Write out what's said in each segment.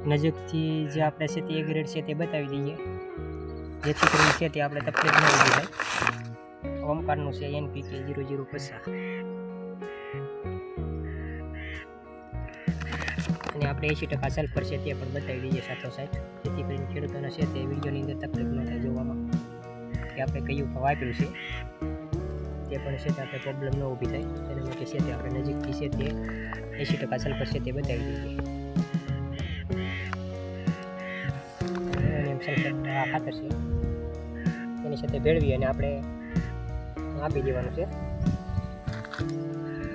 નજીકથી જે આપણે છે તે ગ્રેડ છે તે બતાવી દઈએ, જેથી કરીને છે તે આપણે તકલીફ ન ઊભી થાય. ઓમકારનું છે NPK 0050 અને આપણે 80% સલ્ફર છે તે પણ બતાવી દઈએ સાથોસાથ, જેથી કરીને ખેડૂતોને છે તે વિડીયોની અંદર તકલીફ ન થાય જોવામાં કે આપણે કયું વાપર્યું છે તે પણ છે તે આપણે પ્રોબ્લેમ ન ઊભી થાય. તેના માટે છે તે આપણે નજીકથી છે તે 80% સલ્ફર છે તે બતાવી દઈએ. સલ્ફર આ ખાતર છે એની સાથે ભેળવી અને આપણે આપી દેવાનું છે.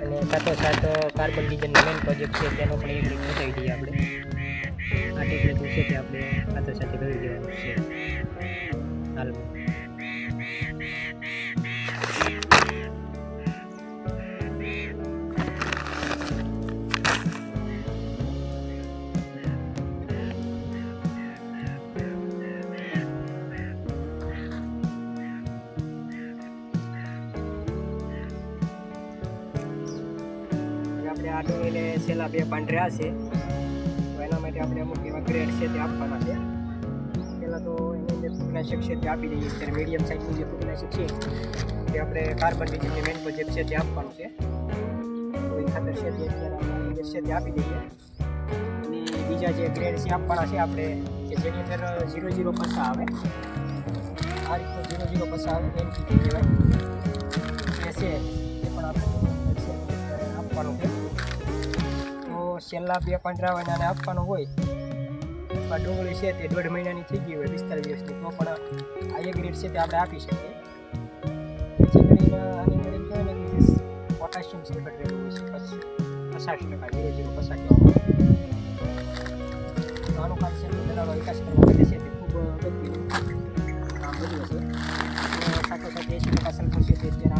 અને સાથોસાથ કાર્બન ડીઝલનો મેઇન પ્રોજેક્ટ છે તેનો પણ એક રીત બતાવી દઈએ આપણે. આ ટેકનિક છે તે આપણે ખાતર સાથે ભેળવી દેવાનું છે હાલમાં. આપણે આ ડુંગળીને છેલ્લા 2 પાન રહ્યા છે, તો એના માટે આપણે અમુક એવા ગ્રેડ છે તે આપવાના છે. પહેલાં તો એની અંદર ફૂગનાશક છે તે આપી દઈએ. અત્યારે મીડિયમ સાઇઝનું જે ફૂગનાશક છે તે આપણે કાર્બન ડીઝલની મેઇન પ્રોજેક્ટ છે તે આપવાનું છે. તો એ ખાતર છે તે અત્યારે આપણે છે તે આપી દઈએ. અને બીજા જે ગ્રેડ છે આપવાના છે આપણે કે જેની અંદર 0050 આવે, આ રીતનું 0050 આવે NPK કહેવાય એ છે, એ પણ આપણે આપવાનું છે. તો છેલ્લા 2 પાંદડા હોય અને આપવાનું હોય, આ ડુંગળી છે તે 1.5 મહિનાની થઈ ગઈ હોય 45 દિવસની, તો પણ આ એક ગ્રેડ છે તે આપણે આપી શકીએ. જેથી કરીને આની અંદર એમ કહેવાય ને કે પોટેશિયમ સલ્ફેટ રહેલું હોય છે 50% 0050 કહેવામાં. તો આનું કામ છે દલાલો વિકાસ કરવા માટે છે તે ખૂબ અગત્યનું કામ બધું છે. સાથોસાથ 80% સલ્ફર છે તે અત્યારે